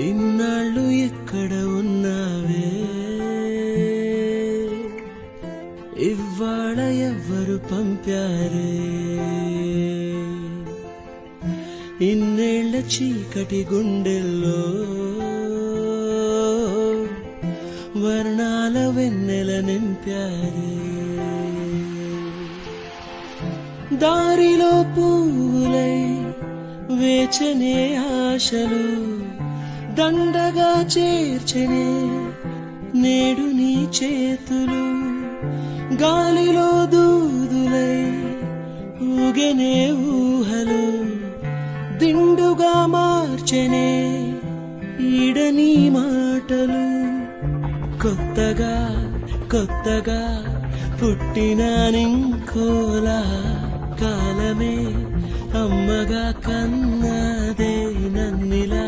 ఇన్నాళ్ళు ఎక్కడ ఉన్నావే, ఇవ్వాళ ఎవ్వరు పంపారే, ఇన్నేళ్ల చీకటి గుండెల్లో వర్ణాల వెన్నెల నింపారే. దారిలో పూలై వేచనే ఆశలు దండగా చేర్చనే నేడు నీ చేతులు, గాలిలో దూదులై ఊగెనే ఊహలు దిండుగా మార్చెనే ఈడని మాటలు. కొత్తగా కొత్తగా పుట్టిన నింకోలా కాలమే అమ్మగా కన్నదే నన్నిలా.